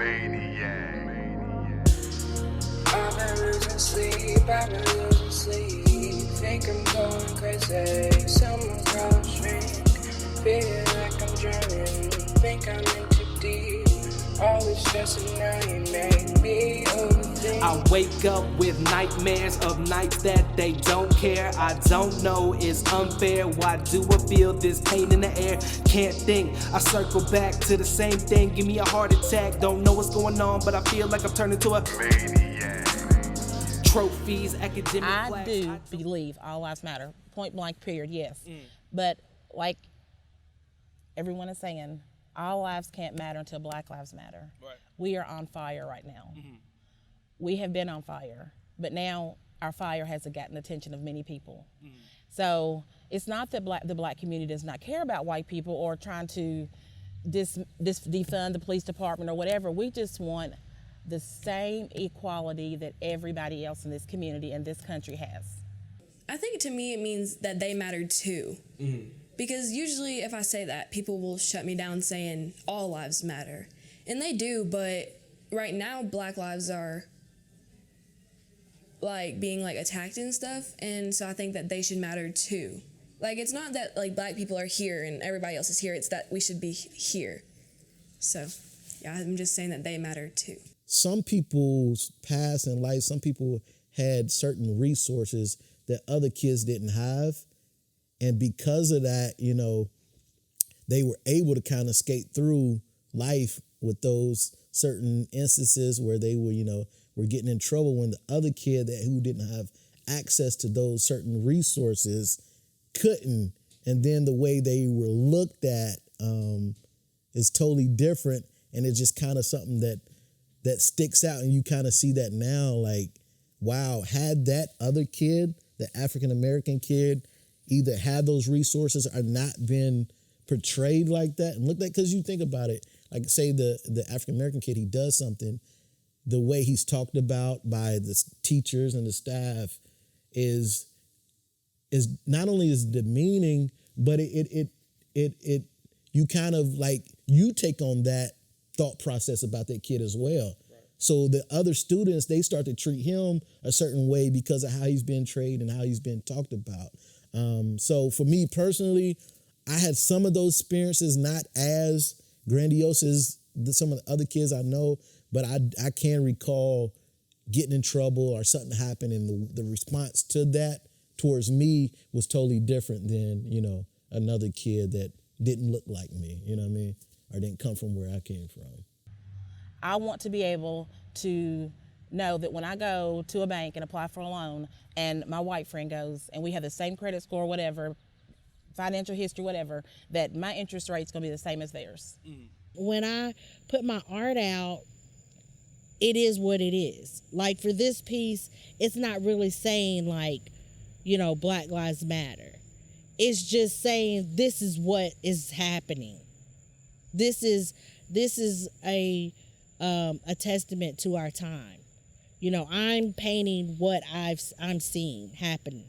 I've been losing sleep, think I'm going crazy. Someone cross drink, feel like I'm drowning, think I'm in too deep. All this stress and now you make me overthink. I wake up with nightmares of nights that they don't care. I don't know, it's unfair. Why do I feel this pain in the air? Can't think, I circle back to the same thing. Give me a heart attack, don't know what's going on, but I feel like I'm turning to a maniac. Trophies, academic I do believe all lives matter, point blank period, yes. But like everyone is saying, all lives can't matter until Black lives matter. Right. We are on fire right now. We have been on fire, but now our fire has gotten the attention of many people. So it's not that the black community does not care about white people or trying to defund the police department or whatever. We just want the same equality that everybody else in this community and this country has. I think to me it means that they matter too. Because usually if I say that, people will shut me down saying all lives matter. And they do, but right now Black lives are like being like attacked and stuff, and so I think that they should matter too. Like it's not that like black people are here and everybody else is here, it's that we should be here. So yeah, I'm just saying that they matter too. Some people's past in life, some people had certain resources that other kids didn't have. And because of that, you know, they were able to kind of skate through life with those certain instances where they were, you know, were getting in trouble when the other kid who didn't have access to those certain resources couldn't. And then the way they were looked at is totally different. And it's just kind of something that sticks out. And you kind of see that now, like, wow, had that other kid, the African-American kid, either had those resources or not been portrayed like that and looked at, because you think about it, like say the African-American kid, he does something, the way he's talked about by the teachers and the staff is not only is demeaning, but it you kind of like, you take on that thought process about that kid as well. Right. So the other students, they start to treat him a certain way because of how he's been treated and how he's been talked about. So for me personally, I had some of those experiences, not as grandiose as some of the other kids I know, but I can recall getting in trouble or something happened, and the response to that towards me was totally different than, you know, another kid that didn't look like me, you know what I mean, or didn't come from where I came from. I want to be able to know that when I go to a bank and apply for a loan and my white friend goes and we have the same credit score, whatever, financial history, whatever, that my interest rate's gonna be the same as theirs. When I put my art out, it is what it is. Like for this piece, it's not really saying like, you know, Black Lives Matter. It's just saying this is what is happening. This is a testament to our time. You know, I'm painting what I'm seeing happen.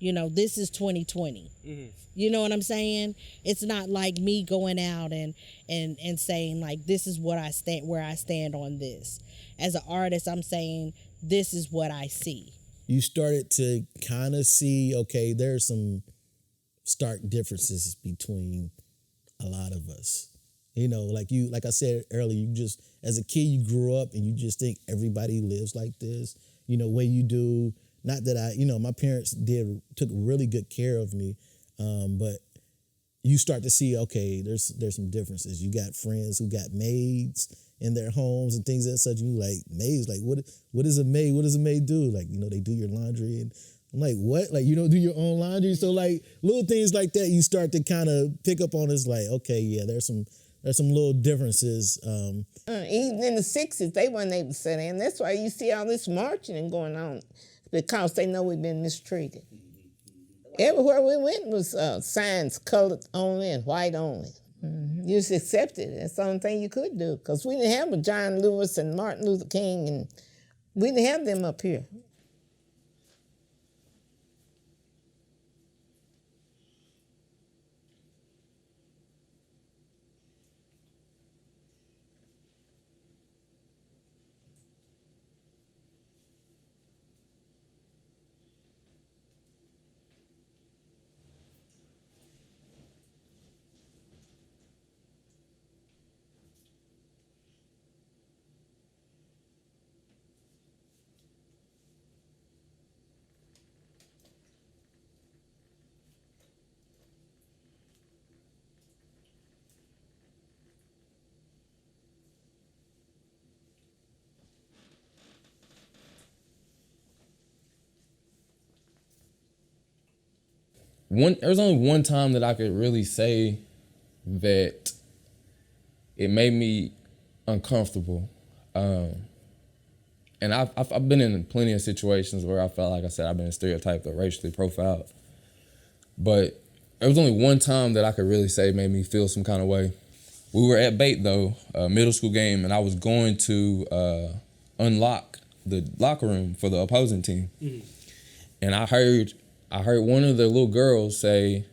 You know, this is 2020. You know what I'm saying? It's not like me going out and saying like, this is what I stand, where I stand on this. As an artist, I'm saying this is what I see. You started to kind of see, okay, there's some stark differences between a lot of us. You know, like I said earlier, you just, as a kid, you grew up and you just think everybody lives like this. You know, way you do. Not that you know, my parents took really good care of me, but you start to see, okay, there's some differences. You got friends who got maids in their homes and things of that such. And you like, maids, like what is a maid? What does a maid do? Like, you know, they do your laundry, and I'm like, what? Like, you don't do your own laundry? So like little things like that, you start to kind of pick up on. It's like, okay, yeah, there's some little differences. Even in the 60s, they weren't able to sit in. That's why you see all this marching and going on, because they know we've been mistreated. Everywhere we went was signs colored only and white only. You just accepted it. That's the only thing you could do, because we didn't have a John Lewis and Martin Luther King, and we didn't have them up here. there was only one time that I could really say that it made me uncomfortable. And I've been in plenty of situations where I felt like I said I've been stereotyped or racially profiled. But there was only one time that I could really say made me feel some kind of way. We were at Bait though, a middle school game, and I was going to unlock the locker room for the opposing team. Mm-hmm. And I heard one of the little girls say,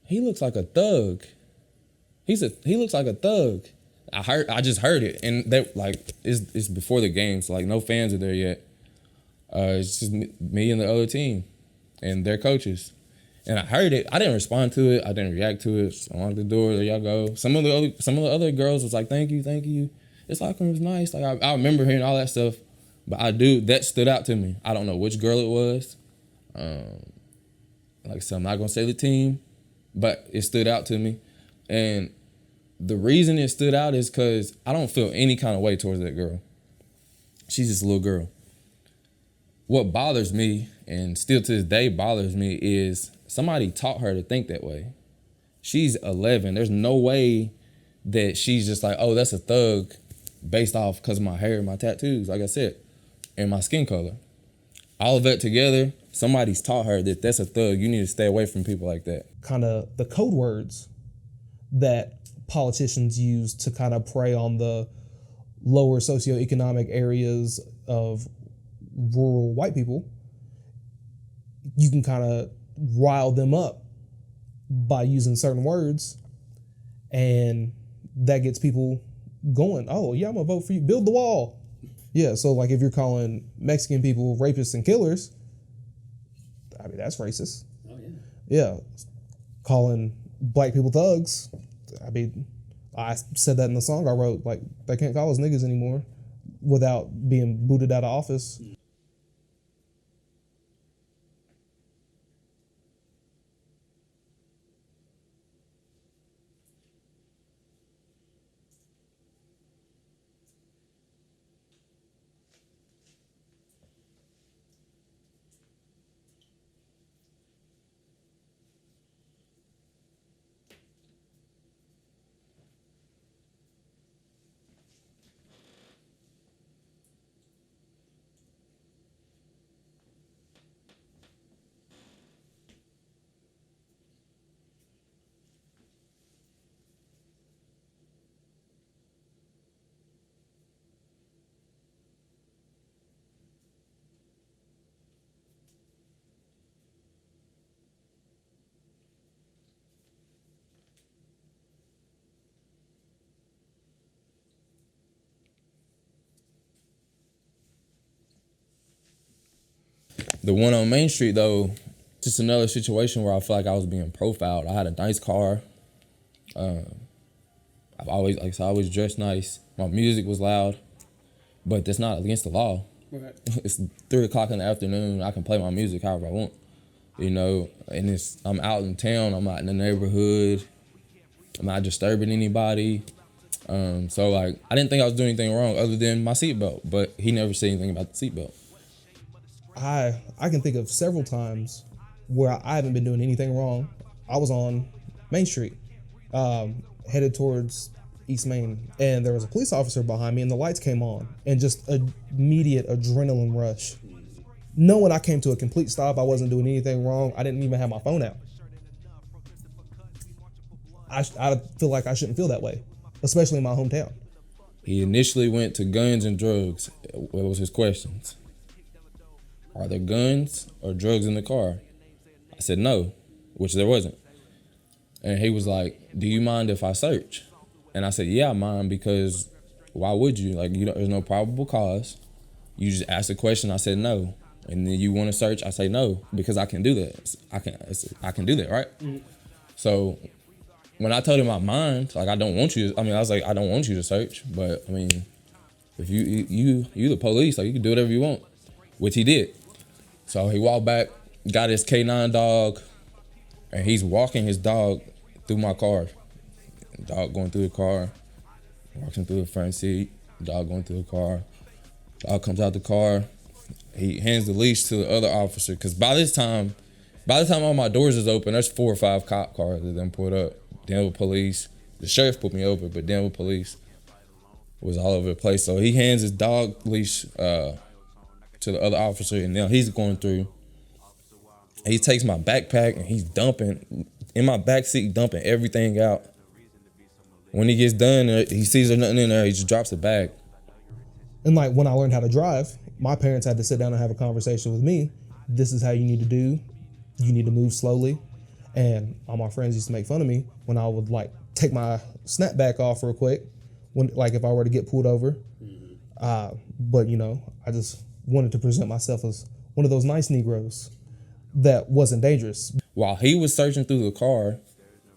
"He looks like a thug. He looks like a thug." I just heard it, and that like it's before the game, so like no fans are there yet. It's just me and the other team, and their coaches. And I heard it. I didn't respond to it. I didn't react to it. So I unlocked the door. There y'all go. Some of the other girls was like, "Thank you. This locker room was nice." Like I remember hearing all that stuff, but that stood out to me. I don't know which girl it was. Like I said, I'm not gonna say the team, but it stood out to me, and the reason it stood out is because I don't feel any kind of way towards that girl. She's just a little girl. What bothers me, and still to this day bothers me, is somebody taught her to think that way. She's 11. There's no way that she's just like, oh, that's a thug based off because of my hair and my tattoos, like I said, and my skin color. All of that together, somebody's taught her that that's a thug. You need to stay away from people like that. Kind of the code words that politicians use to kind of prey on the lower socioeconomic areas of rural white people, you can kind of rile them up by using certain words, and that gets people going, oh yeah, I'm gonna vote for you, build the wall. Yeah, so like if you're calling Mexican people rapists and killers, I mean, that's racist. Oh yeah. Yeah, calling black people thugs, I mean, I said that in the song I wrote, like, they can't call us niggas anymore without being booted out of office. The one on Main Street, though, just another situation where I feel like I was being profiled. I had a nice car. I've always dressed nice. My music was loud, but that's not against the law. Right. It's 3 o'clock in the afternoon. I can play my music however I want, you know. And I'm out in town. I'm out in the neighborhood. I'm not disturbing anybody. So like, I didn't think I was doing anything wrong other than my seatbelt. But he never said anything about the seatbelt. I can think of several times where I haven't been doing anything wrong. I was on Main Street, headed towards East Main, and there was a police officer behind me, and the lights came on, and just immediate adrenaline rush. Knowing I came to a complete stop, I wasn't doing anything wrong. I didn't even have my phone out. I feel like I shouldn't feel that way, especially in my hometown. He initially went to guns and drugs. What was his questions? Are there guns or drugs in the car? I said no, which there wasn't. And he was like, do you mind if I search? And I said, yeah, I mind, because why would you? Like, there's no probable cause. You just asked a question, I said no. And then you want to search, I say no, because I can do that. I can do that, right? Mm-hmm. So when I told him I mind, like, I don't want you to, I was like, I don't want you to search, but I mean, if you the police, like, you can do whatever you want, which he did. So he walked back, got his K9 dog, and he's walking his dog through my car. Dog going through the car, walking through the front seat, dog going through the car. Dog comes out the car, he hands the leash to the other officer, because by this time, By the time all my doors is open, there's 4 or 5 cop cars that then pulled up. Danville police. The sheriff put me over, but Danville police was all over the place. So he hands his dog leash to the other officer, and now he's going through. He takes my backpack and he's dumping in my backseat, dumping everything out. When he gets done, he sees there's nothing in there. He just drops it back. And like when I learned how to drive, my parents had to sit down and have a conversation with me. This is how you need to do. You need to move slowly. And all my friends used to make fun of me when I would like take my snapback off real quick, when like if I were to get pulled over. But you know, I just wanted to present myself as one of those nice Negroes that wasn't dangerous. While he was searching through the car,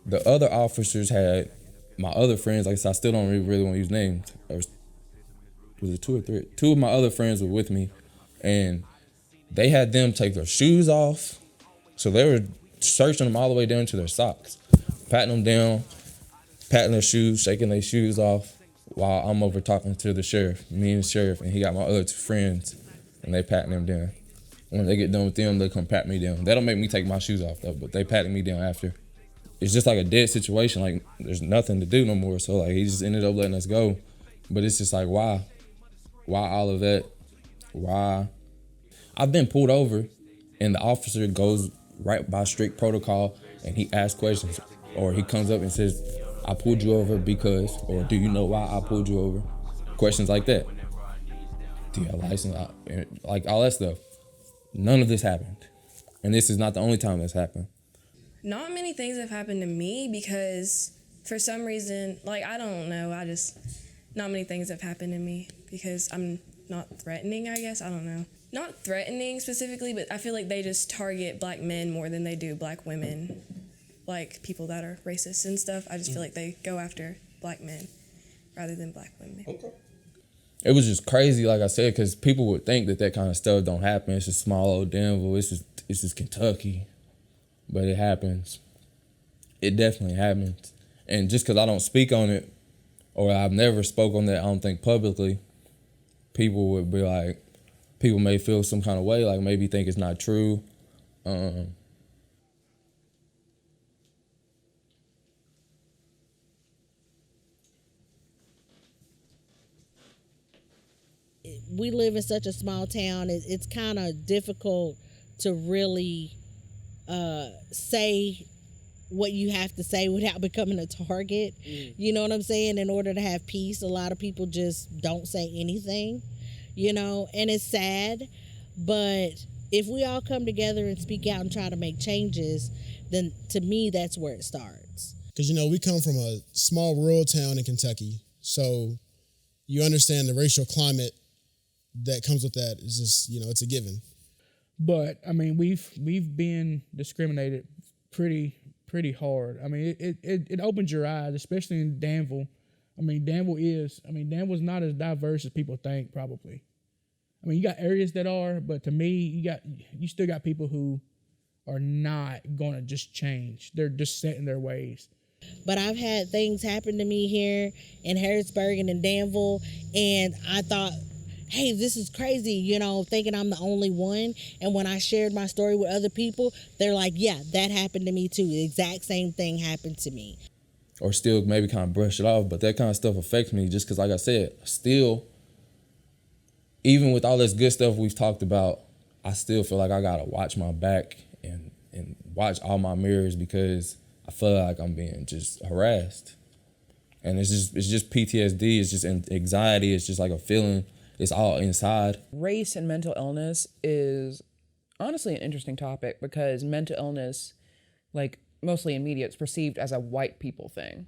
the other officers had my other friends. Like I said, I still don't really want to use names. Was it 2 or 3? 2 of my other friends were with me, and they had them take their shoes off. So they were searching them all the way down to their socks, patting them down, patting their shoes, shaking their shoes off, while I'm over talking to the sheriff, me and the sheriff, and he got my other 2 friends, and they patting them down. When they get done with them, they come pat me down. They don't make me take my shoes off though, but they patting me down after. It's just like a dead situation. Like there's nothing to do no more. So like he just ended up letting us go. But it's just like, why? Why all of that? Why? I've been pulled over and the officer goes right by strict protocol and he asks questions. Or he comes up and says, I pulled you over because, or do you know why I pulled you over? Questions like that. Do you have a license? Like all that stuff. None of this happened. And this is not the only time that's happened. Not many things have happened to me because for some reason, like, I don't know, not many things have happened to me because I'm not threatening, I guess, I don't know. Not threatening specifically, but I feel like they just target black men more than they do black women. Like people that are racist and stuff, I just feel like they go after black men rather than black women. Okay. It was just crazy, like I said, because people would think that kind of stuff don't happen. It's just small old Danville. It's just Kentucky. But it happens. It definitely happens. And just because I don't speak on it, or I've never spoke on that, I don't think publicly, people would be like, people may feel some kind of way, like maybe think it's not true. We live in such a small town. It's kind of difficult to really say what you have to say without becoming a target. You know what I'm saying? In order to have peace, a lot of people just don't say anything, you know, and it's sad. But if we all come together and speak out and try to make changes, then to me, that's where it starts. Because, you know, we come from a small rural town in Kentucky. So you understand the racial climate that comes with that is just, you know, it's a given. But I mean, we've been discriminated pretty hard. I mean, it opens your eyes, especially in Danville. I mean, Danville's not as diverse as people think, probably. I mean, you got areas that are, but to me, you still got people who are not gonna just change. They're just set in their ways. But I've had things happen to me here in Harrisburg and in Danville, and I thought, hey, this is crazy, you know, thinking I'm the only one. And when I shared my story with other people, they're like, yeah, that happened to me too. The exact same thing happened to me. Or still maybe kind of brush it off, but that kind of stuff affects me just because, like I said, still, even with all this good stuff we've talked about, I still feel like I gotta watch my back and watch all my mirrors because I feel like I'm being just harassed. And it's just PTSD, it's just anxiety, it's just like a feeling. It's all inside. Race and mental illness is honestly an interesting topic because mental illness, like mostly in media, it's perceived as a white people thing.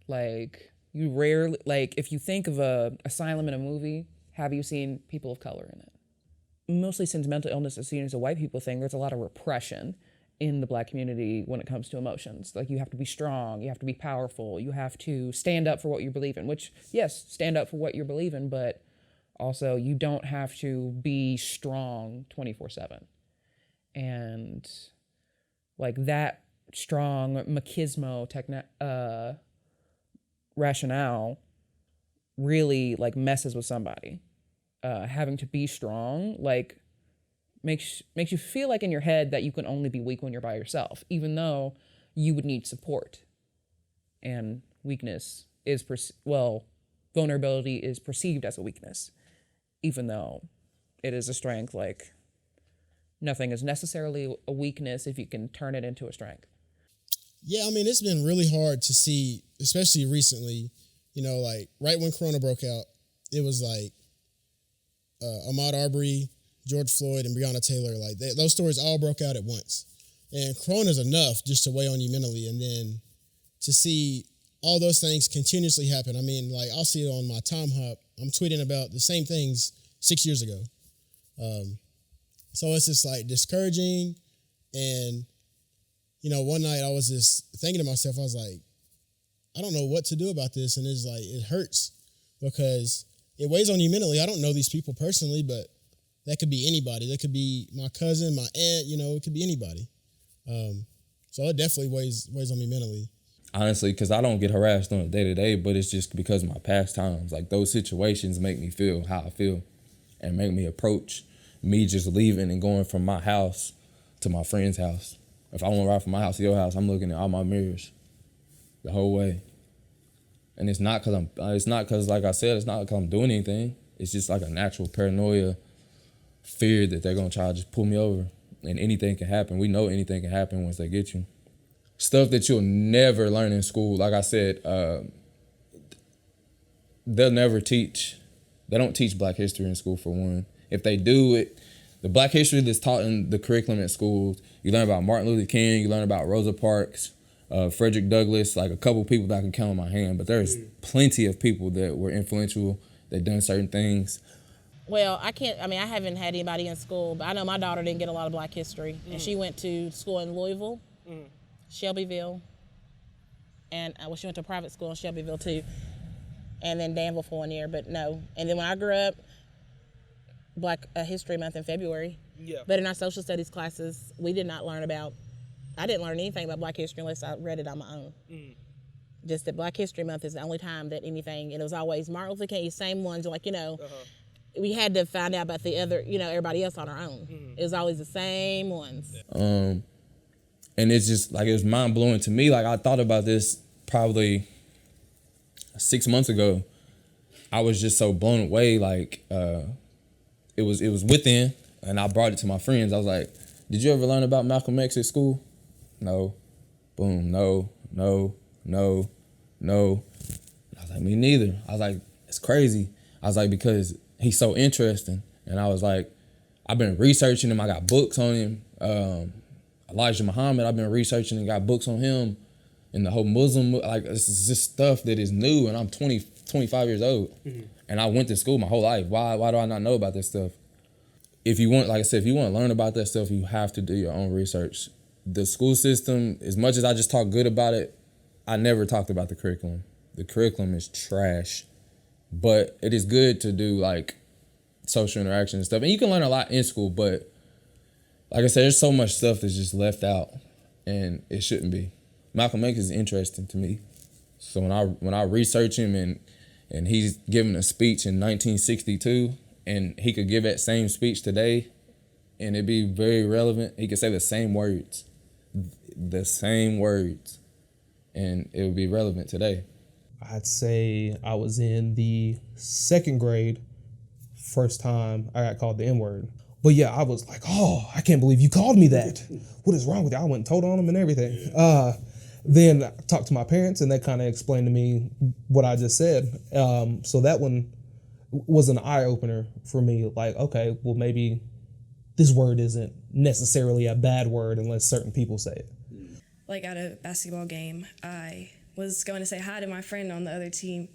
Like you rarely, like if you think of a asylum in a movie, have you seen people of color in it? Mostly since mental illness is seen as a white people thing, there's a lot of repression in the Black community when it comes to emotions. Like you have to be strong, you have to be powerful, you have to stand up for what you believe in, which yes, stand up for what you believe in, but also, you don't have to be strong 24/7. And like that strong machismo rationale really like messes with somebody. Having to be strong, like makes you feel like in your head that you can only be weak when you're by yourself, even though you would need support. And weakness is, vulnerability is perceived as a weakness, even though it is a strength. Like, nothing is necessarily a weakness if you can turn it into a strength. Yeah, I mean, it's been really hard to see, especially recently, you know, like right when Corona broke out, it was like Ahmaud Arbery, George Floyd, and Breonna Taylor, like those stories all broke out at once. And Corona's enough just to weigh on you mentally. And then to see all those things continuously happen. I mean, like I'll see it on my time hop. I'm tweeting about the same things 6 years ago. So it's just like discouraging. And, you know, one night I was just thinking to myself, I was like, I don't know what to do about this. And it's like, it hurts because it weighs on you mentally. I don't know these people personally, but that could be anybody. That could be my cousin, my aunt, you know, it could be anybody. So it definitely weighs on me mentally. Honestly, because I don't get harassed on a day-to-day, but it's just because of my past times. Like, those situations make me feel how I feel and make me approach me just leaving and going from my house to my friend's house. If I want to ride from my house to your house, I'm looking at all my mirrors the whole way. And it's not because, like I said, it's not because I'm doing anything. It's just like a natural paranoia, fear that they're going to try to just pull me over. And anything can happen. We know anything can happen once they get you. Stuff that you'll never learn in school. Like I said, they'll never teach. They don't teach Black history in school, for one. If they do, the Black history that's taught in the curriculum at schools, you learn about Martin Luther King, you learn about Rosa Parks, Frederick Douglass, like a couple people that I can count on my hand. But there's plenty of people that were influential, that done certain things. Well, I haven't had anybody in school, but I know my daughter didn't get a lot of Black history. And she went to school in Louisville, Shelbyville, and she went to a private school in Shelbyville too, and then Danville for 1 year, but no. And then when I grew up, Black History Month in February. Yeah. But in our social studies classes, I didn't learn anything about Black history unless I read it on my own. Just that Black History Month is the only time that anything, and it was always Martin Luther King, same ones, like, you know, we had to find out about the other, you know, everybody else on our own. It was always the same ones. And it's just like, it was mind blowing to me. Like, I thought about this probably 6 months ago. I was just so blown away. Like, it was within, and I brought it to my friends. I was like, did you ever learn about Malcolm X at school? No. Boom. No. I was like, me neither. I was like, it's crazy. I was like, because he's so interesting. And I was like, I've been researching him. I got books on him. Elijah Muhammad, I've been researching and got books on him. And the whole Muslim, like, this is just stuff that is new. And I'm 25 years old. And I went to school my whole life. Why do I not know about this stuff? If you want, like I said, if you want to learn about that stuff, you have to do your own research. The school system, as much as I just talk good about it, I never talked about the curriculum. The curriculum is trash. But it is good to do, like, social interaction and stuff. And you can learn a lot in school, but like I said, there's so much stuff that's just left out, and it shouldn't be. Malcolm X is interesting to me. So when I research him and he's giving a speech in 1962, and he could give that same speech today, and it'd be very relevant. He could say the same words, and it would be relevant today. I'd say I was in the second grade, first time I got called the N-word. But yeah, I was like, oh, I can't believe you called me that. What is wrong with you? I went and told on him and everything. Then I talked to my parents, and they kind of explained to me what I just said. So that one was an eye-opener for me. Like, okay, well, maybe this word isn't necessarily a bad word unless certain people say it. Like, at a basketball game, I was going to say hi to my friend on the other team,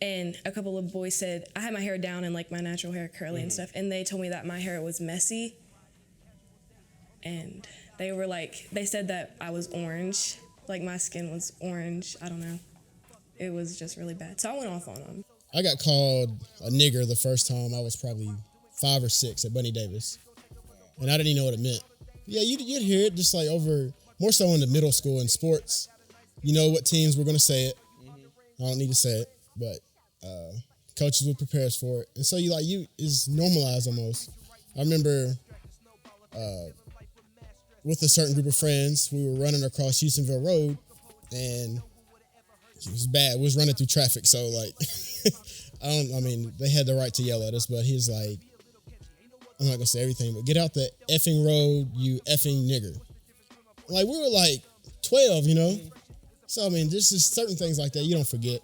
and a couple of boys said, I had my hair down and, like, my natural hair curly and stuff, and they told me that my hair was messy, and they said that I was orange, like my skin was orange. I don't know. It was just really bad. So I went off on them. I got called a nigger the first time I was probably 5 or 6 at Bunny Davis, and I didn't even know what it meant. Yeah, you'd hear it just like over, more so in the middle school in sports. You know what teams were going to say it. I don't need to say it, but coaches would prepare us for it. And so it's normalized almost. I remember with a certain group of friends. We were running across Houstonville Road, and it was bad. We was running through traffic, so like, they had the right to yell at us, but he's like, I'm not gonna say everything, but get out the effing road, you effing nigger. Like, we were like 12, you know? So, I mean, there's just certain things like that you don't forget.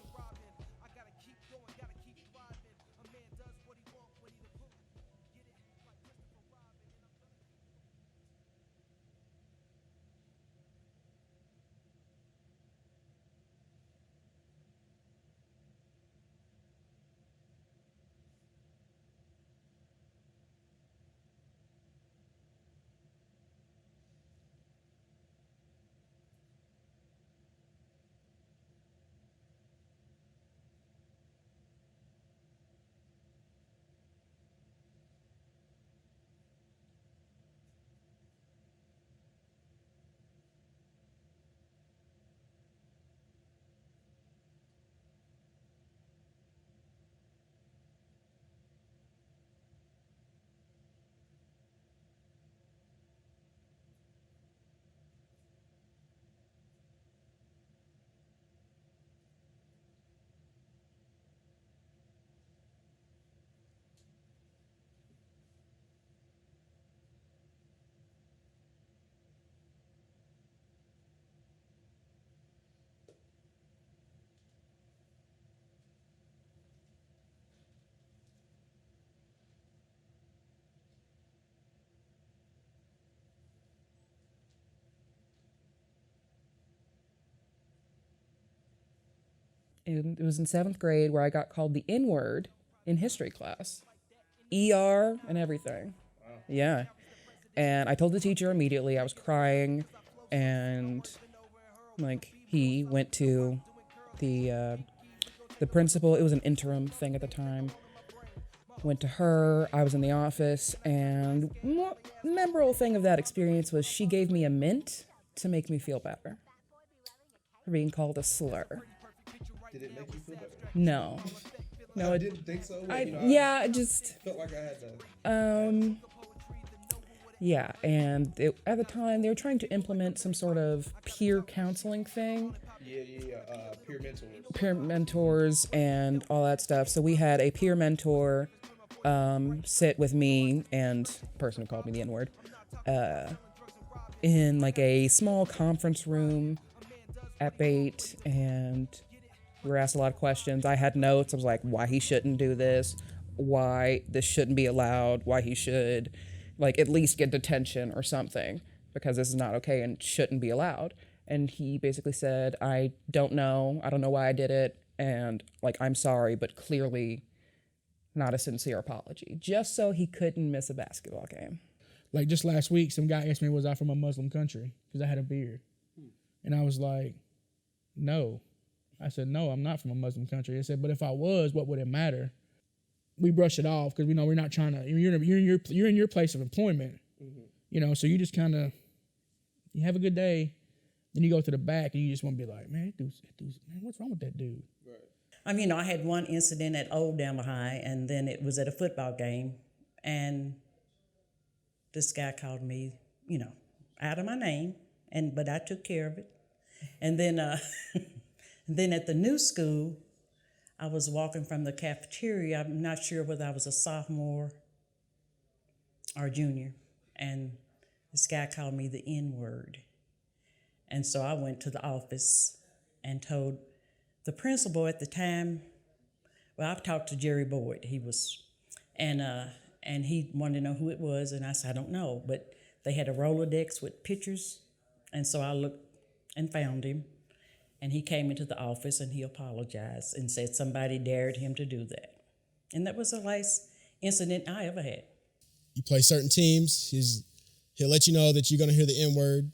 It was in 7th grade where I got called the N-word in history class. ER and everything. Wow. Yeah. And I told the teacher immediately. I was crying, and he went to the principal. It was an interim thing at the time. Went to her. I was in the office, and the more memorable thing of that experience was she gave me a mint to make me feel better for being called a slur. Did it make you feel better? No. No, I didn't think so. I just felt like I had to. Yeah, and at the time they were trying to implement some sort of peer counseling thing. Peer mentors. Peer mentors and all that stuff. So we had a peer mentor sit with me and the person who called me the N-word in like a small conference room at Bait, and we were asked a lot of questions. I had notes. I was like, why he shouldn't do this, why this shouldn't be allowed, why he should at least get detention or something, because this is not okay and shouldn't be allowed. And he basically said, I don't know why I did it, and I'm sorry, but clearly not a sincere apology, just so he couldn't miss a basketball game. Like just last week, some guy asked me, was I from a Muslim country? Because I had a beard. And I was like, no. I said, no, I'm not from a Muslim country. I said, but if I was, what would it matter? We brush it off because we know we're not trying to. You're in your place of employment, so you just kind of you have a good day, then you go to the back and you just want to be like, man, man, what's wrong with that dude? Right. I had one incident at Old Danville High, and then it was at a football game, and this guy called me, out of my name, but I took care of it, and then and then at the new school, I was walking from the cafeteria. I'm not sure whether I was a sophomore or junior, and this guy called me the N-word. And so I went to the office and told the principal at the time. Well, I've talked to Jerry Boyd. And he wanted to know who it was, and I said, I don't know. But they had a Rolodex with pictures, and so I looked and found him. And he came into the office and he apologized and said somebody dared him to do that. And that was the last incident I ever had. You play certain teams, he'll let you know that you're going to hear the N-word.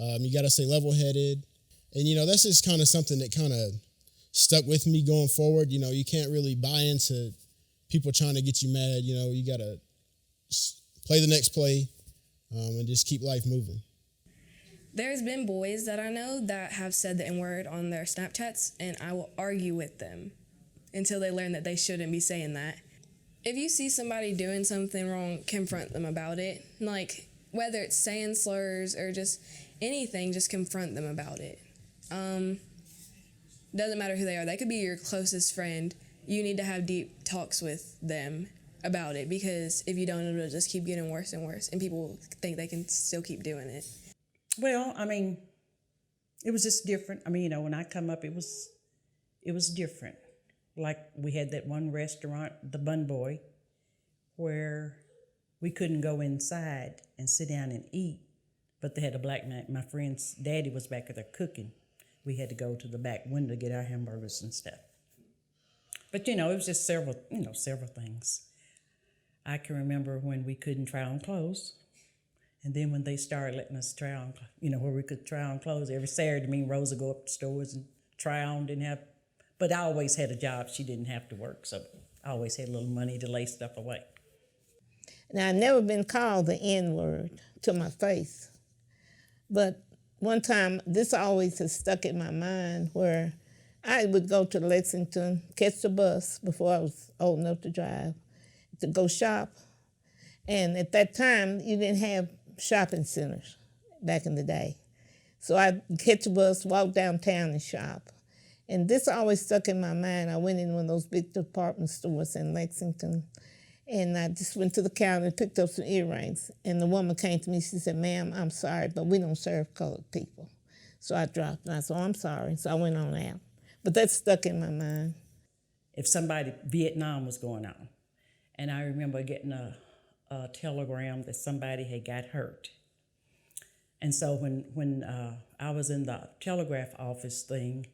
You got to stay level-headed. And, that's just kind of something that kind of stuck with me going forward. You can't really buy into people trying to get you mad. You got to play the next play and just keep life moving. There's been boys that I know that have said the N-word on their Snapchats, and I will argue with them until they learn that they shouldn't be saying that. If you see somebody doing something wrong, confront them about it. whether it's saying slurs or just anything, just confront them about it. Doesn't matter who they are. They could be your closest friend. You need to have deep talks with them about it, because if you don't, it'll just keep getting worse and worse, and people think they can still keep doing it. Well, I mean, it was just different. I mean, you know, when I come up, it was different. Like we had that one restaurant, the Bun Boy, where we couldn't go inside and sit down and eat, but they had a black man. My friend's daddy was back there cooking. We had to go to the back window to get our hamburgers and stuff. But, you know, it was just several things. I can remember when we couldn't try on clothes. And then when they started letting us try on, where we could try on clothes every Saturday, me and Rose would go up to stores and try on, but I always had a job. She didn't have to work, so I always had a little money to lay stuff away. Now, I've never been called the N-word to my face, but one time, this always has stuck in my mind, where I would go to Lexington, catch the bus before I was old enough to drive, to go shop. And at that time, you didn't have shopping centers back in the day. So I'd catch a bus, walk downtown and shop. And this always stuck in my mind. I went in one of those big department stores in Lexington, and I just went to the counter and picked up some earrings. And the woman came to me, she said, "Ma'am, I'm sorry, but we don't serve colored people." So I dropped, and I said, "Oh, I'm sorry." So I went on out. But that stuck in my mind. If Vietnam was going on, and I remember getting a telegram that somebody had got hurt. And so when I was in the telegraph office thing,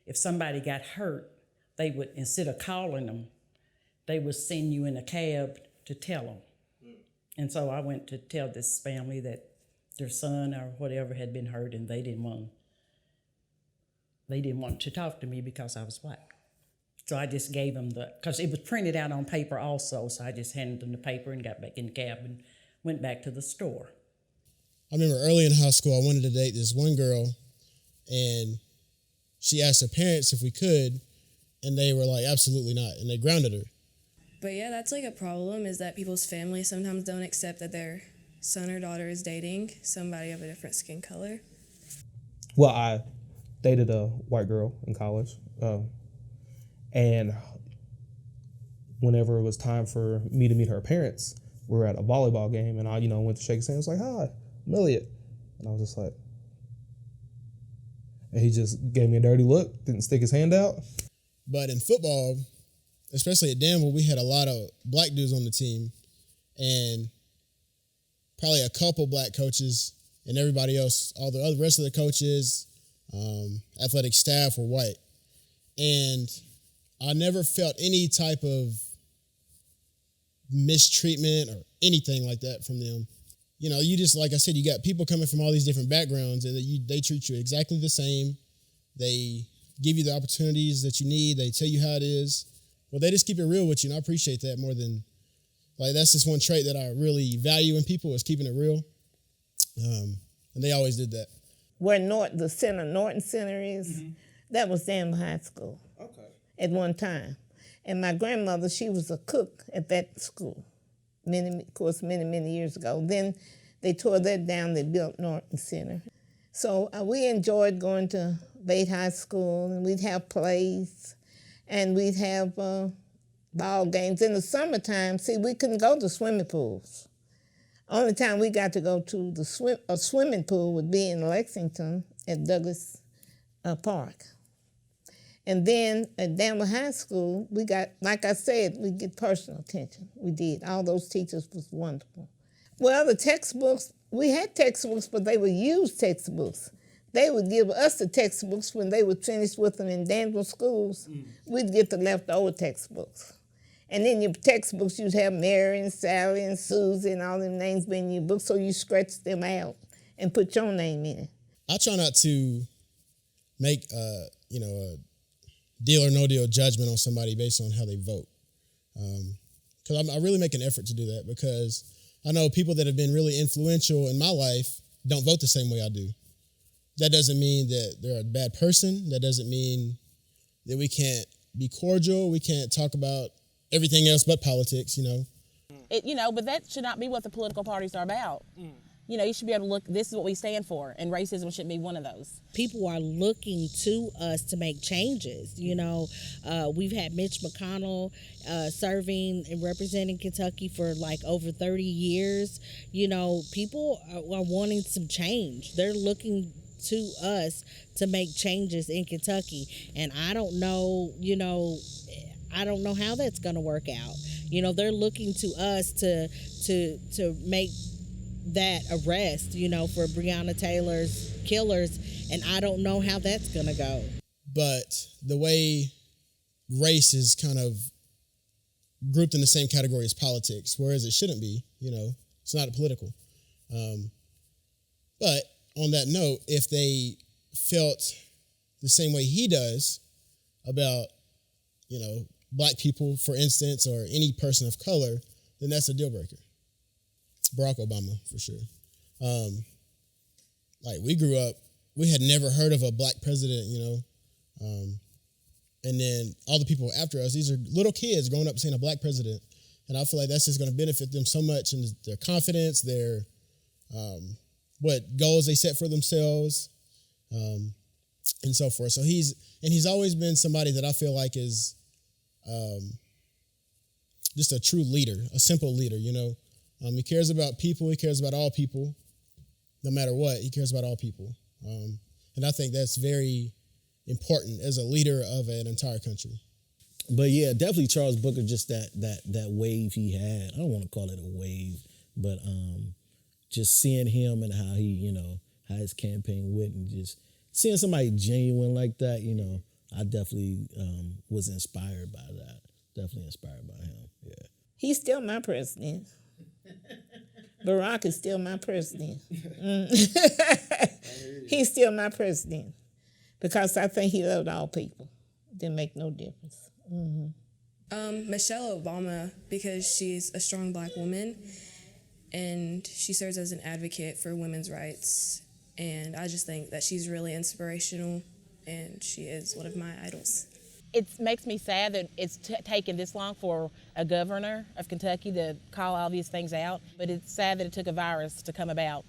if somebody got hurt, they would, instead of calling them, they would send you in a cab to tell them. And so I went to tell this family that their son or whatever had been hurt, and they didn't want to talk to me because I was black. So I just gave them because it was printed out on paper also, so I just handed them the paper and got back in the cab and went back to the store. I remember early in high school, I wanted to date this one girl, and she asked her parents if we could, and they were like, absolutely not, and they grounded her. But yeah, that's like a problem, is that people's families sometimes don't accept that their son or daughter is dating somebody of a different skin color. Well, I dated a white girl in college, and whenever it was time for me to meet her parents, we were at a volleyball game, and I, went to shake his hand. I was like, "Hi, I'm Elliot," and I was just like, and he just gave me a dirty look, didn't stick his hand out. But in football, especially at Danville, we had a lot of black dudes on the team, and probably a couple black coaches, and everybody else, all the other rest of the coaches, athletic staff were white. And I never felt any type of mistreatment or anything like that from them. You just, like I said, you got people coming from all these different backgrounds, and they treat you exactly the same. They give you the opportunities that you need. They tell you how it is. Well, they just keep it real with you, and I appreciate that more than, that's just one trait that I really value in people, is keeping it real. And they always did that. Where the center, Norton Center is, that was Danville High School. Okay. At one time. And my grandmother, she was a cook at that school, many years ago. Then they tore that down, they built Norton Center. So we enjoyed going to Bate High School, and we'd have plays, and we'd have ball games. In the summertime, we couldn't go to swimming pools. Only time we got to go to a swimming pool would be in Lexington at Douglas Park. And then at Danville High School, we got, like I said, we get personal attention. We did. All those teachers was wonderful. Well, the textbooks, we had textbooks, but they were used textbooks. They would give us the textbooks when they were finished with them in Danville schools. We'd get the leftover textbooks. And in your textbooks, you'd have Mary and Sally and Susie and all them names being in your book, so you scratch them out and put your name in it. I try not to make, a deal or no deal judgment on somebody based on how they vote. Because I really make an effort to do that, because I know people that have been really influential in my life don't vote the same way I do. That doesn't mean that they're a bad person. That doesn't mean that we can't be cordial. We can't talk about everything else but politics, But that should not be what the political parties are about. You should be able to look, this is what we stand for, and racism shouldn't be one of those. People are looking to us to make changes. We've had Mitch McConnell serving and representing Kentucky for like over 30 years. People are wanting some change. They're looking to us to make changes in Kentucky. And I don't know how that's going to work out. They're looking to us to make that arrest, for Breonna Taylor's killers, and I don't know how that's gonna go. But the way race is kind of grouped in the same category as politics, whereas it shouldn't be, it's not political. But on that note, if they felt the same way he does about, black people, for instance, or any person of color, then that's a deal breaker. Barack Obama, for sure. We grew up, we had never heard of a black president, and then all the people after us, these are little kids growing up seeing a black president. And I feel like that's just going to benefit them so much in their confidence, their what goals they set for themselves, and so forth. So he's always been somebody that I feel like is just a true leader, a simple leader, He cares about people. He cares about all people. No matter what, he cares about all people. And I think that's very important as a leader of an entire country. But yeah, definitely Charles Booker, just that wave he had. I don't want to call it a wave, but just seeing him and how he, how his campaign went, and just seeing somebody genuine like that, I definitely was inspired by that. Definitely inspired by him, yeah. He's still my president. Barack is still my president. He's still my president because I think he loved all people. Didn't make no difference. Mm-hmm. Michelle Obama, because she's a strong black woman and she serves as an advocate for women's rights. And I just think that she's really inspirational and she is one of my idols. It makes me sad that it's taken this long for a governor of Kentucky to call all these things out, but it's sad that it took a virus to come about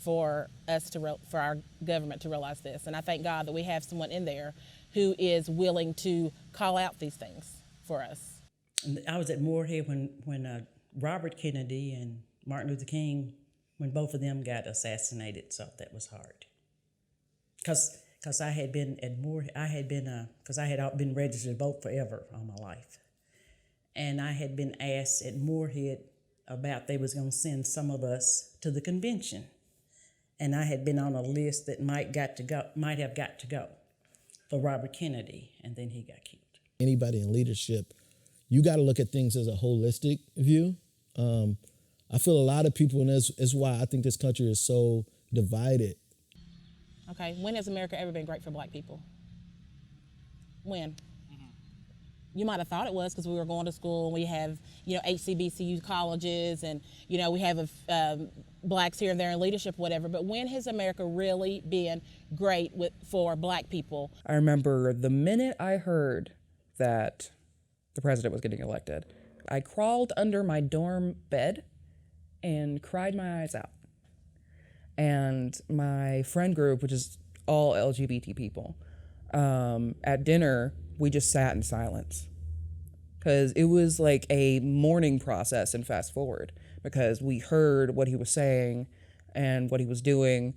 for us for our government to realize this. And I thank God that we have someone in there who is willing to call out these things for us. I was at Moorhead when Robert Kennedy and Martin Luther King, when both of them got assassinated, so that was hard. Because I had been at Moorhead, because I had been registered to vote forever all my life. And I had been asked at Moorhead about they was going to send some of us to the convention. And I had been on a list that might have got to go for Robert Kennedy, and then he got killed. Anybody in leadership, you got to look at things as a holistic view. I feel a lot of people, and that's why I think this country is so divided. Okay, when has America ever been great for black people? When? You might have thought it was because we were going to school and we have, HBCU colleges and, we have blacks here and there in leadership, whatever. But when has America really been great for black people? I remember the minute I heard that the president was getting elected, I crawled under my dorm bed and cried my eyes out. And my friend group, which is all LGBT people, at dinner, we just sat in silence. Because it was like a mourning process and fast forward. Because we heard what he was saying and what he was doing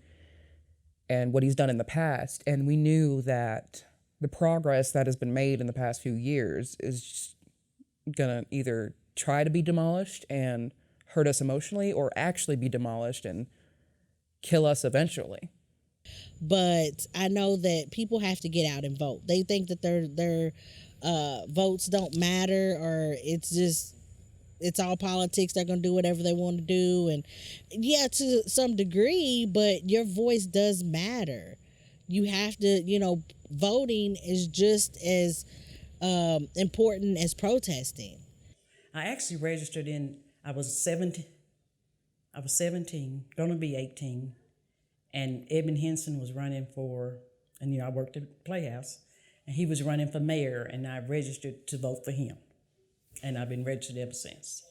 and what he's done in the past. And we knew that the progress that has been made in the past few years is just going to either try to be demolished and hurt us emotionally or actually be demolished and kill us eventually. But I know that people have to get out and vote. They think that their votes don't matter, or it's all politics. They're going to do whatever they want to do. And yeah, to some degree, but your voice does matter. You have to, voting is just as important as protesting. I actually registered I was 17, going to be 18, and Edmund Henson was running for, and I worked at Playhouse, and he was running for mayor, and I registered to vote for him, and I've been registered ever since.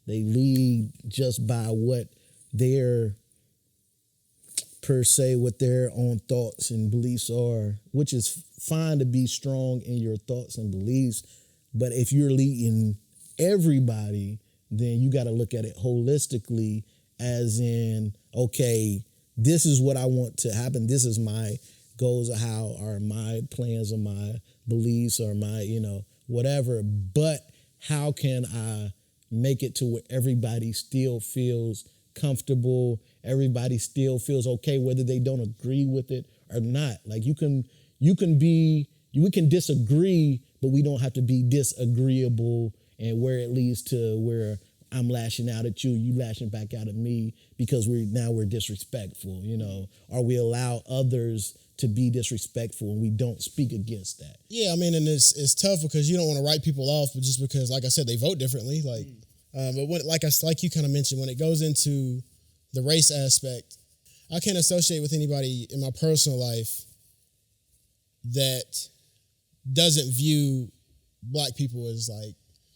They lead just by what their per se what their own thoughts and beliefs are, which is fine to be strong in your thoughts and beliefs. But if you're leading everybody, then you got to look at it holistically, as in, okay, this is what I want to happen. This is my goals, or how are my plans, or my beliefs, or my, whatever. But how can I make it to where everybody still feels comfortable, everybody still feels okay, whether they don't agree with it or not? Like we can disagree, but we don't have to be disagreeable, and where it leads to where I'm lashing out at you, you lashing back out at me, because we're disrespectful, or we allow others to be disrespectful and we don't speak against that. Yeah, I mean, and it's tough because you don't want to write people off, but just because, like I said, they vote differently. But like you kind of mentioned, when it goes into the race aspect, I can't associate with anybody in my personal life that doesn't view Black people as like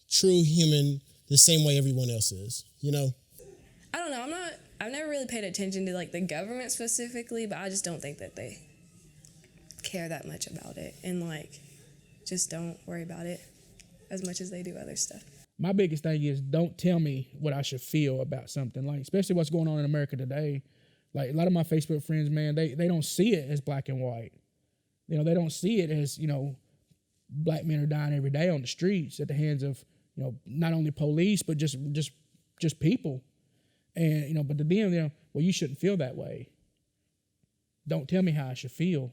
true human the same way everyone else is, I don't know. I've never really paid attention to like the government specifically, but I just don't think that they care that much about it, and like just don't worry about it as much as they do other stuff. My biggest thing is, don't tell me what I should feel about something, like especially what's going on in America today. Like a lot of my Facebook friends, man, they don't see it as black and white. They don't see it as, Black men are dying every day on the streets at the hands of, not only police, but just people. And, but to them, well, you shouldn't feel that way. Don't tell me how I should feel,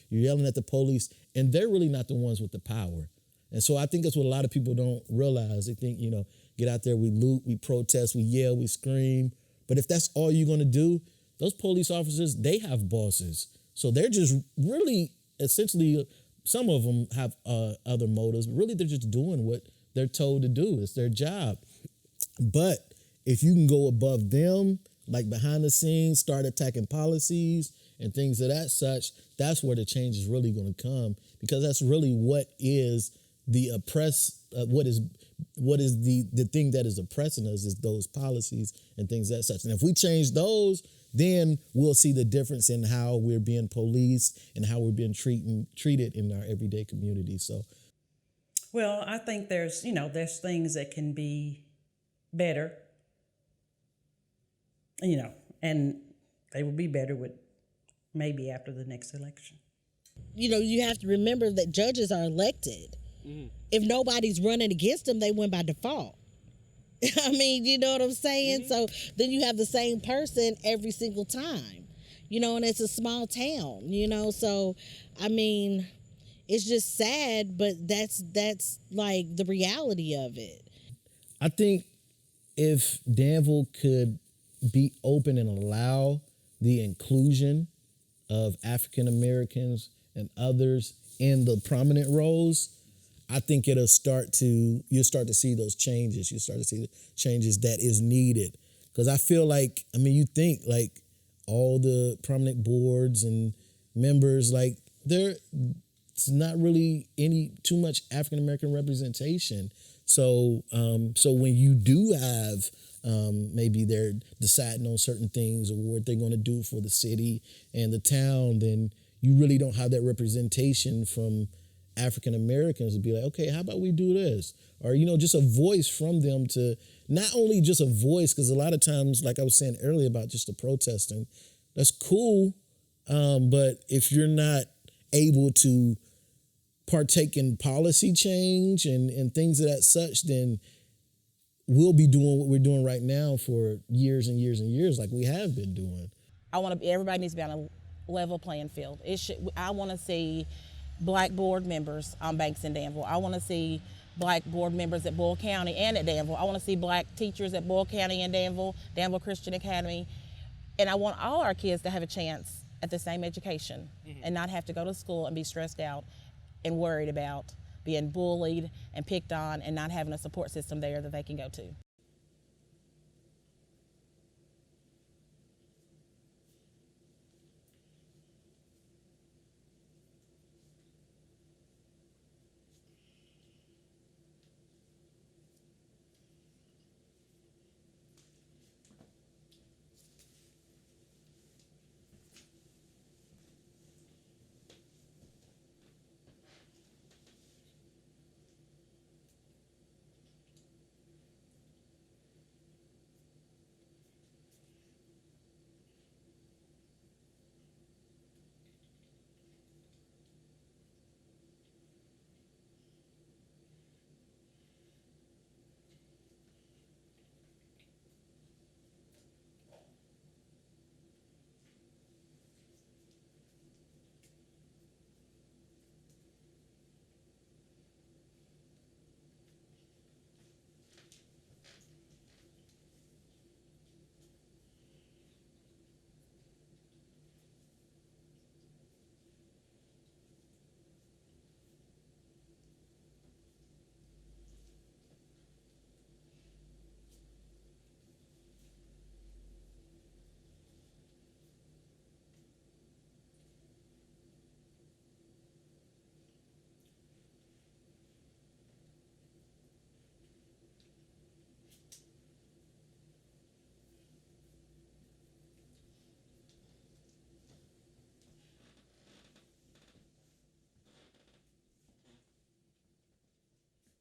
You're yelling at the police, and they're really not the ones with the power. And so I think that's what a lot of people don't realize. They think, get out there, we loot, we protest, we yell, we scream. But if that's all you're going to do, those police officers, they have bosses. So they're just really, essentially, some of them have other motives, but really they're just doing what they're told to do. It's their job. But if you can go above them, like behind the scenes, start attacking policies and things of that such, that's where the change is really going to come, because that's really what is the what is the thing that is oppressing us, is those policies and things of that such. And if we change those, then we'll see the difference in how we're being policed and how we're being treated in our everyday community. So, well, I think there's things that can be better, and they will be better with maybe after the next election. You have to remember that judges are elected. Mm. If nobody's running against them, they win by default. I mean, you know what I'm saying? Mm-hmm. So then you have the same person every single time, and it's a small town, so I mean, it's just sad, but that's like the reality of it. I think if Danville could be open and allow the inclusion of African Americans and others in the prominent roles, I think you'll start to see those changes. You'll start to see the changes that is needed. Because I feel like, you think like all the prominent boards and members, like there's not really too much African American representation. So when you do have maybe they're deciding on certain things or what they're going to do for the city and the town, then you really don't have that representation from African Americans to be like, okay, how about we do this? Or, you know, just a voice from them to not only just a voice, because a lot of times, like I was saying earlier about just the protesting, that's cool. But if you're not able to partake in policy change and things of that such, then we'll be doing what we're doing right now for years and years and years, like we have been doing. Everybody needs to be on a level playing field. I want to see Black board members on banks in Danville. I want to see Black board members at Boyle County and at Danville. I want to see Black teachers at Boyle County and Danville Christian Academy. And I want all our kids to have a chance at the same education and not have to go to school and be stressed out and worried about being bullied and picked on and not having a support system there that they can go to.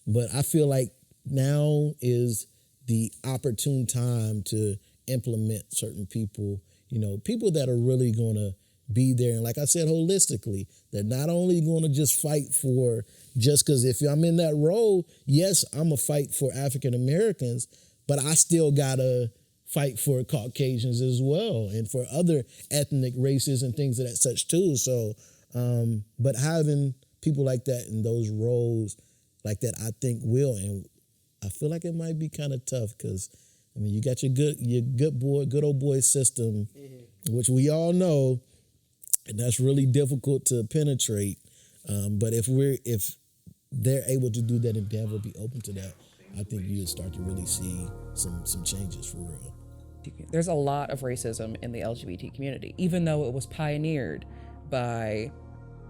But I feel like now is the opportune time to implement certain people, you know, people that are really going to be there. And like I said, holistically, they're not only going to just fight for, just because if I'm in that role, yes, I'm a fight for African Americans, but I still got to fight for Caucasians as well and for other ethnic races and things of that such too. So, but having people like that in those roles like that, I think will, and I feel like it might be kind of tough because, I mean, you got your good old boy system, which we all know, and that's really difficult to penetrate. But if they're able to do that and Danville be open to that, I think you'll start to really see some changes for real. There's a lot of racism in the LGBT community, even though it was pioneered by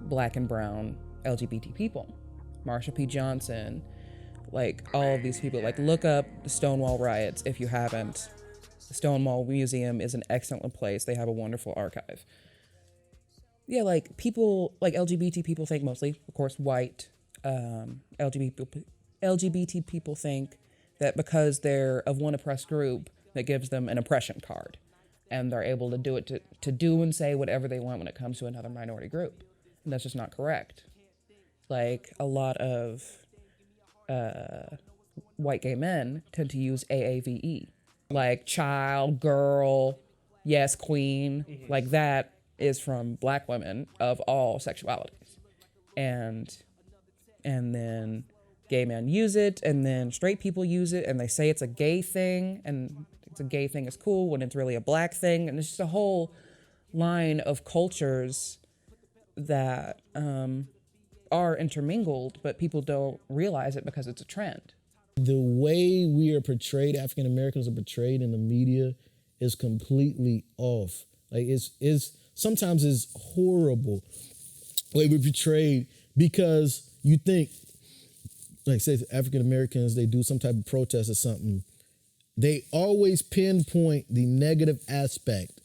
Black and brown LGBT people. Marsha P. Johnson, like all of these people, like look up the Stonewall riots if you haven't. The Stonewall Museum is an excellent place. They have a wonderful archive. Yeah, like people, like LGBT people think mostly, of course, white. LGBT people think that because they're of one oppressed group, that gives them an oppression card. And they're able to do it to do and say whatever they want when it comes to another minority group. And that's just not correct. Like a lot of white gay men tend to use AAVE, like child, girl, yes, queen, like that is from Black women of all sexualities. And then gay men use it, and then straight people use it, and they say it's a gay thing, and it's a gay thing is cool when it's really a Black thing. And it's just a whole line of cultures that are intermingled, but people don't realize it because it's a trend. The way we are portrayed, African Americans are portrayed in the media, is completely off. Like it's sometimes it's horrible the way we're portrayed, because you think, like say African Americans, they do some type of protest or something, they always pinpoint the negative aspect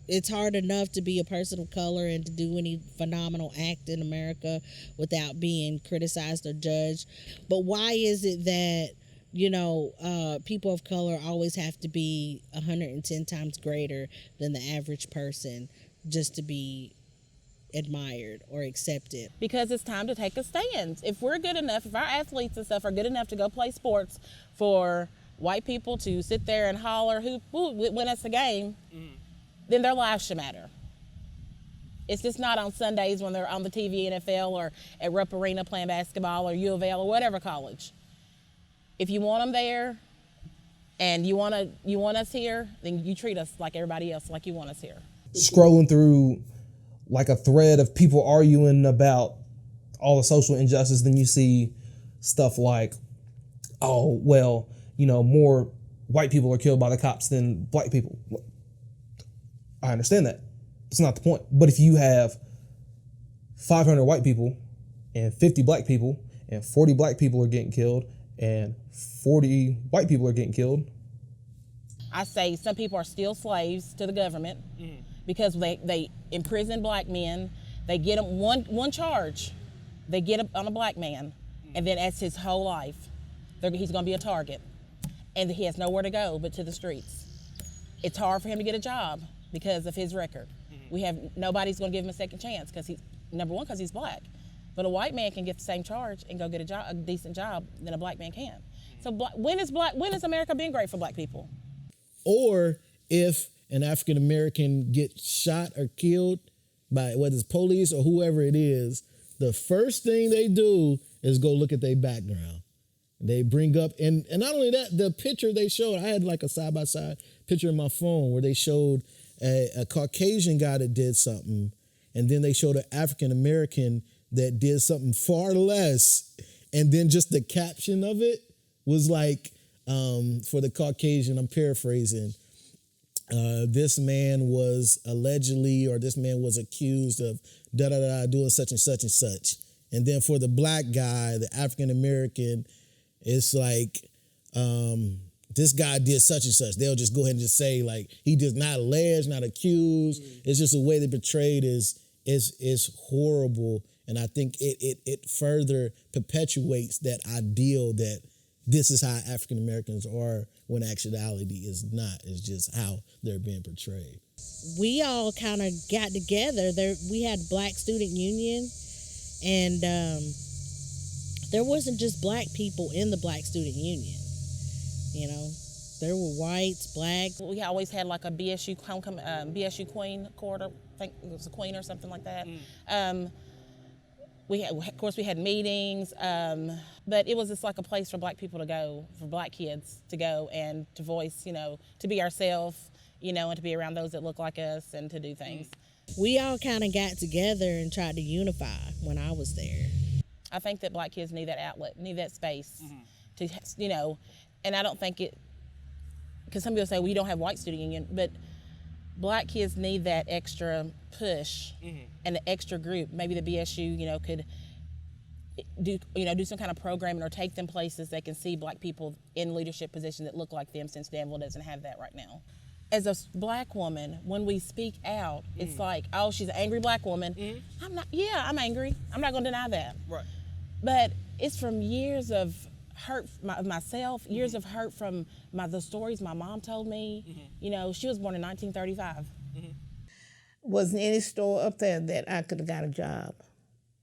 it's hard enough to be a person of color and to do any phenomenal act in America without being criticized or judged. But why is it that, people of color always have to be 110 times greater than the average person just to be admired or accepted? Because it's time to take a stand. If we're good enough, if our athletes and stuff are good enough to go play sports, for white people to sit there and holler who win us a game, then their lives should matter. It's just not on Sundays when they're on the TV, NFL, or at Rupp Arena playing basketball, or U of L, or whatever college. If you want them there and you want us here, then you treat us like everybody else, like you want us here. Scrolling through like a thread of people arguing about all the social injustice, then you see stuff like, oh, well, more white people are killed by the cops than black people. I understand that. It's not the point. But if you have 500 white people and 50 black people and 40 black people are getting killed and 40 white people are getting killed. I say some people are still slaves to the government because they imprison black men. They get them one charge. They get on a black man, and then that's his whole life. He's going to be a target, and he has nowhere to go but to the streets. It's hard for him to get a job because of his record. Nobody's going to give him a second chance because because he's black. But a white man can get the same charge and go get a decent job than a black man can. So when is America being great for black people? Or if an African American gets shot or killed by whether it's police or whoever it is, the first thing they do is go look at their background. They bring up, and not only that, the picture they showed, I had like a side-by-side picture in my phone where they showed a Caucasian guy that did something, and then they showed an African American that did something far less, and then just the caption of it was like, for the Caucasian, I'm paraphrasing, this man was allegedly, or this man was accused of doing such and such and such. And then for the black guy, the African American, it's like, this guy did such and such. They'll just go ahead and just say, like, he did not allege, not accused. It's just the way they portrayed is horrible. And I think it further perpetuates that ideal that this is how African Americans are, when actuality is not. It's just how they're being portrayed. We all kind of got together. We had Black Student Union, and there wasn't just black people in the Black Student Union. There were whites, blacks. We always had like a BSU homecoming, BSU Queen quarter. I think it was a queen or something like that. Of course, we had meetings, but it was just like a place for black people to go, for black kids to go and to voice, to be ourselves, and to be around those that look like us and to do things. We all kind of got together and tried to unify when I was there. I think that black kids need that outlet, need that space to, and I don't think because some people say, well, you don't have white student union, but black kids need that extra push and the extra group. Maybe the BSU, could do some kind of programming or take them places they can see black people in leadership positions that look like them, since Danville doesn't have that right now. As a black woman, when we speak out, it's like, oh, she's an angry black woman. I'm not. Yeah, I'm angry. I'm not going to deny that. Right. But it's from years of hurt of myself, years of hurt from the stories my mom told me. She was born in 1935. Wasn't any store up there that I could have got a job,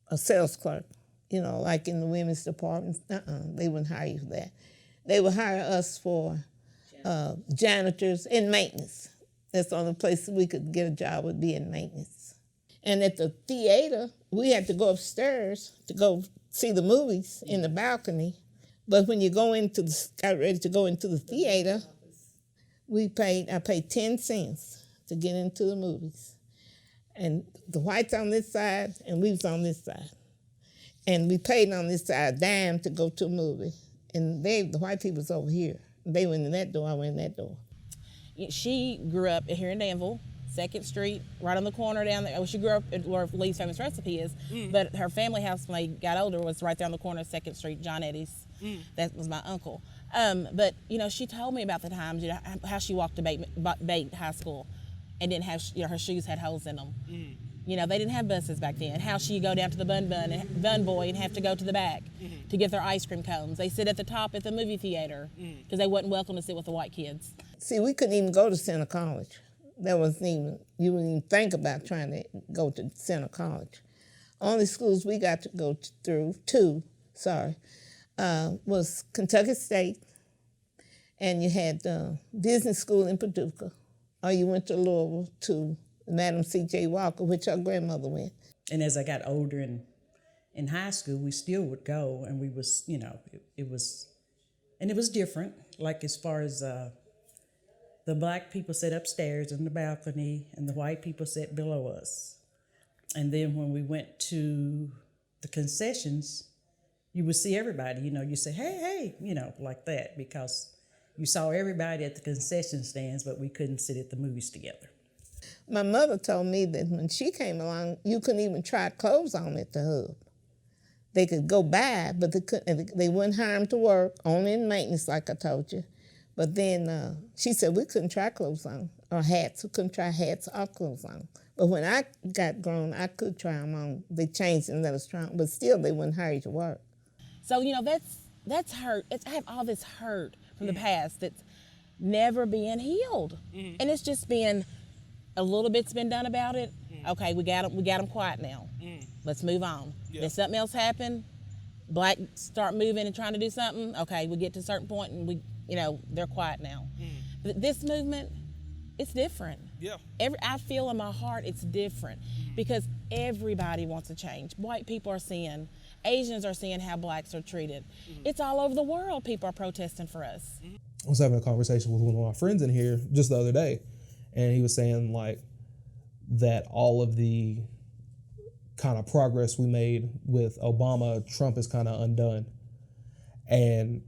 a sales clerk, like in the women's department. They wouldn't hire you for that. They would hire us for janitors and maintenance. That's the only place we could get a job, would be in maintenance. And at the theater, we had to go upstairs to go see the movies in the balcony. But when you got ready to go into the theater, I paid 10 cents to get into the movies. And the whites on this side, and we was on this side. And we paid on this side a dime to go to a movie. And the white people was over here. They went in that door, I went in that door. She grew up here in Danville, 2nd Street, right on the corner down there. Well, she grew up where Lee's Famous Recipe is, but her family house when they got older was right there on the corner of 2nd Street, John Eddie's. That was my uncle. But, she told me about the times, how she walked to Bate High School and didn't have, her shoes had holes in them. They didn't have buses back then. How she go down to the bun boy and have to go to the back to get their ice cream cones. They sit at the top at the movie theater because they wasn't welcome to sit with the white kids. See, we couldn't even go to Center College. That wasn't even, you wouldn't even think about trying to go to Center College. Only schools we got to go was Kentucky State, and you had the business school in Paducah, or you went to Louisville to Madam C.J. Walker, which our grandmother went. And as I got older in high school, we still would go, and we was, it was different. Like as far as the black people sat upstairs in the balcony, and the white people sat below us. And then when we went to the concessions, you would see everybody. You say, hey, like that, because you saw everybody at the concession stands, but we couldn't sit at the movies together. My mother told me that when she came along, you couldn't even try clothes on at the hub. They could go by, but they wouldn't hire them to work, only in maintenance, like I told you. But then she said we couldn't try clothes on, or hats. We couldn't try hats or clothes on. But when I got grown, I could try them on. They changed and let us try them, but still they wouldn't hire you to work. So, that's hurt. I have all this hurt from the past that's never being healed. And it's just been, a little bit's been done about it. Okay, we got them quiet now. Let's move on. If something else happen, black start moving and trying to do something, okay, we get to a certain point and they're quiet now. But this movement, it's different. Yeah. I feel in my heart it's different because everybody wants to change. White people are seeing, Asians are seeing how blacks are treated. It's all over the world. People are protesting for us. I was having a conversation with one of my friends in here just the other day, and he was saying that all of the kind of progress we made with Obama, Trump is kind of undone. And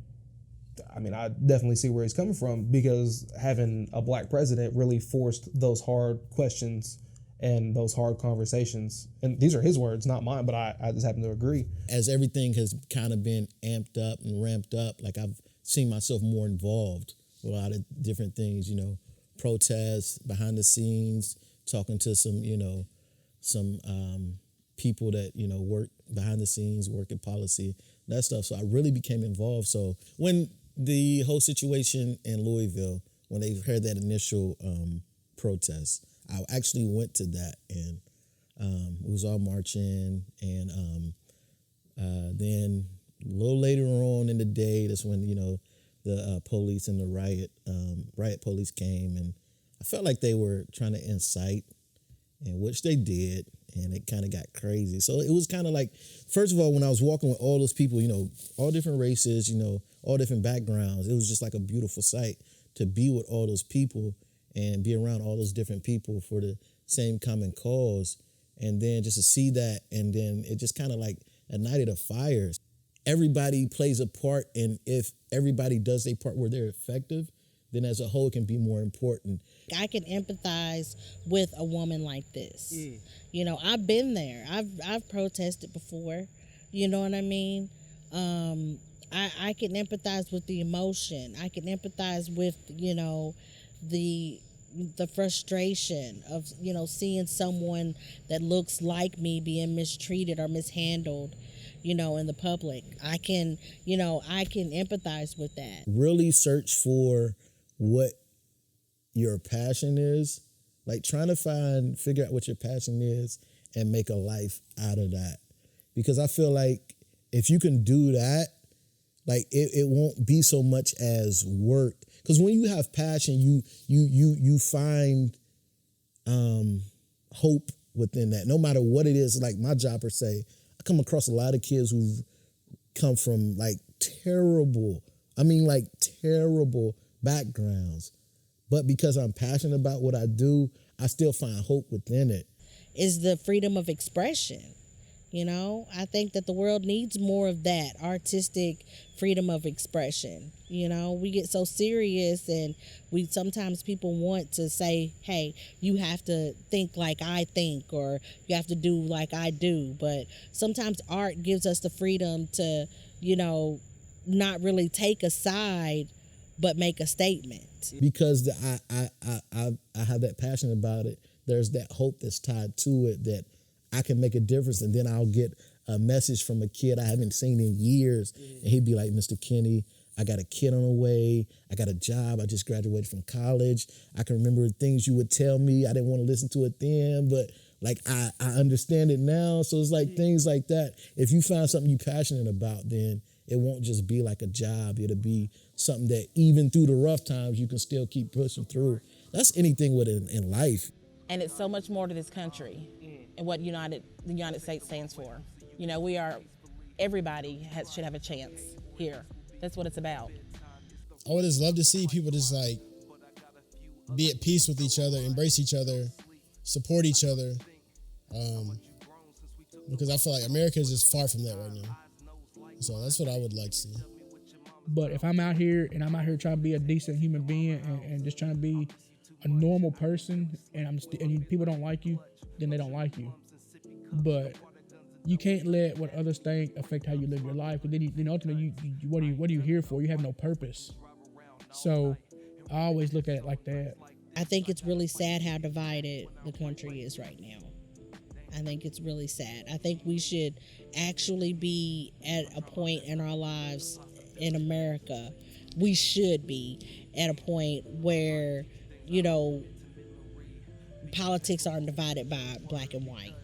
I mean, I definitely see where he's coming from, because having a black president really forced those hard questions and those hard conversations. And these are his words, not mine, but I just happen to agree. As everything has kind of been amped up and ramped up, like I've seen myself more involved with a lot of different things, protests, behind the scenes, talking to some people that, work behind the scenes, work in policy, that stuff. So I really became involved. So when the whole situation in Louisville, when they heard that initial protest, I actually went to that, and we was all marching, and then a little later on in the day, that's when, the police and the riot police came, and I felt like they were trying to incite, and which they did, and it kind of got crazy. So it was kind of like, first of all, when I was walking with all those people, all different races, all different backgrounds, it was just like a beautiful sight to be with all those people and be around all those different people for the same common cause. And then just to see that, and then it just kind of like ignited a fire. Everybody plays a part, and if everybody does their part where they're effective, then as a whole it can be more important. I can empathize with a woman like this. I've been there. I've protested before. You know what I mean? I can empathize with the emotion. I can empathize with, the frustration of, seeing someone that looks like me being mistreated or mishandled, in the public. I can empathize with that. Really search for what your passion is, like trying to figure out what your passion is and make a life out of that. Because I feel like if you can do that, like it won't be so much as work. Because when you have passion, you find hope within that. No matter what it is, like my job per se, I come across a lot of kids who've come from terrible backgrounds. But because I'm passionate about what I do, I still find hope within it. Is the freedom of expression. I think that the world needs more of that artistic freedom of expression. We get so serious, and sometimes people want to say, hey, you have to think like I think, or you have to do like I do. But sometimes art gives us the freedom to, not really take a side but make a statement. Because I have that passion about it. There's that hope that's tied to it that I can make a difference, and then I'll get a message from a kid I haven't seen in years, and he'd be like, Mr. Kenny, I got a kid on the way. I got a job. I just graduated from college. I can remember things you would tell me. I didn't want to listen to it then, but like I understand it now. So it's like things like that. If you find something you're passionate about, then it won't just be like a job. It'll be something that even through the rough times, you can still keep pushing through. That's anything with in life. And it's so much more to this country and what the United States stands for. You know, everybody should have a chance here. That's what it's about. I would just love to see people just like be at peace with each other, embrace each other, support each other. Because I feel like America is just far from that right now. So that's what I would like to see. But if I'm out here and I'm out here trying to be a decent human being and just trying to be a normal person, and people don't like you, then they don't like you. But you can't let what others think affect how you live your life. But then ultimately, what are you here for? You have no purpose. So I always look at it like that. I think it's really sad how divided the country is right now. I think it's really sad. I think we should actually be at a point in our lives in America. We should be at a point where, you know, politics aren't divided by black and white.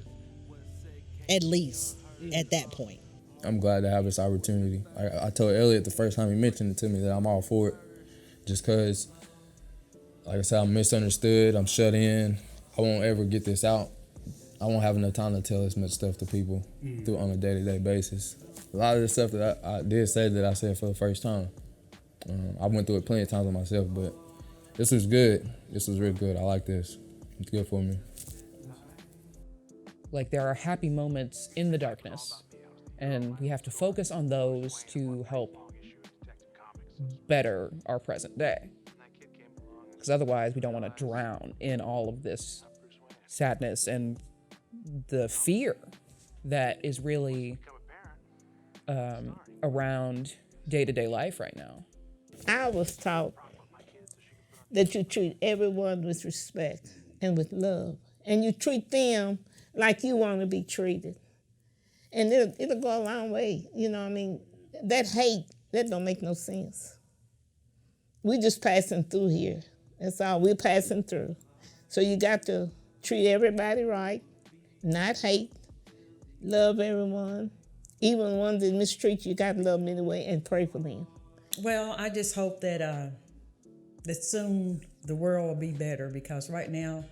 At least at that point. I'm glad to have this opportunity. I told Elliot the first time he mentioned it to me that I'm all for it. Just because, like I said, I'm misunderstood, I'm shut in. I won't ever get this out. I won't have enough time to tell this much stuff to people on a day-to-day basis. A lot of the stuff that I did say that I said for the first time. I went through it plenty of times with myself, but this was good. This was real good. I like this. It's good for me. Like, there are happy moments in the darkness, and we have to focus on those to help better our present day. Because otherwise, we don't want to drown in all of this sadness and the fear that is really around day-to-day life right now. I was taught that you treat everyone with respect and with love, and you treat them like you want to be treated. And it'll go a long way. You know what I mean? That hate, that don't make no sense. We just passing through here. That's all. We're passing through. So you got to treat everybody right, not hate, love everyone. Even the ones that mistreat you, got to love them anyway and pray for them. Well, I just hope that that soon the world will be better, because right now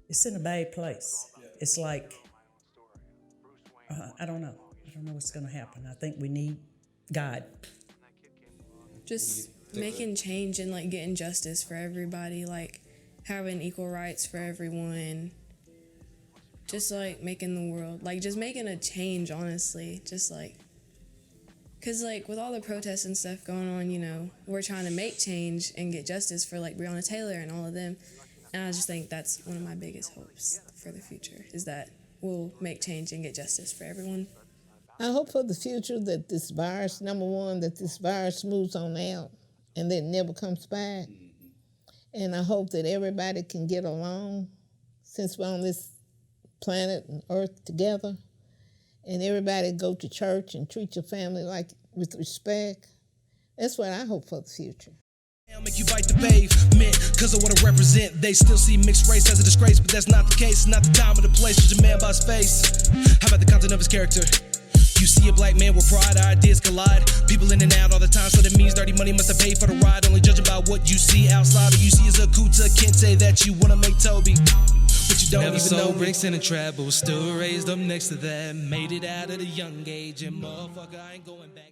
it's in a bad place. It's like, I don't know. I don't know what's going to happen. I think we need God. Just making change and like getting justice for everybody, like having equal rights for everyone. Just like making the world, like just making a change, honestly. Just like, because like with all the protests and stuff going on, you know, we're trying to make change and get justice for like Breonna Taylor and all of them. And I just think that's one of my biggest hopes for the future, is that we'll make change and get justice for everyone. I hope for the future that this virus, number one, that this virus moves on out and that it never comes back. And I hope that everybody can get along, since we're on this planet and earth together, and everybody go to church and treat your family like with respect. That's what I hope for the future. I'll make you bite the pavement, cause of what I represent. They still see mixed race as a disgrace, but that's not the case. It's not the time or the place, judge a man by his face. How about the content of his character? You see a black man where pride, ideas collide. People in and out all the time, so that means dirty money must have paid for the ride. Only judging by what you see outside, or you see as a Kuta. Can't say that you wanna make Toby, but you don't never even know bricks in a trap, but was still raised up next to that. Made it out at a young age, and motherfucker, I ain't going back.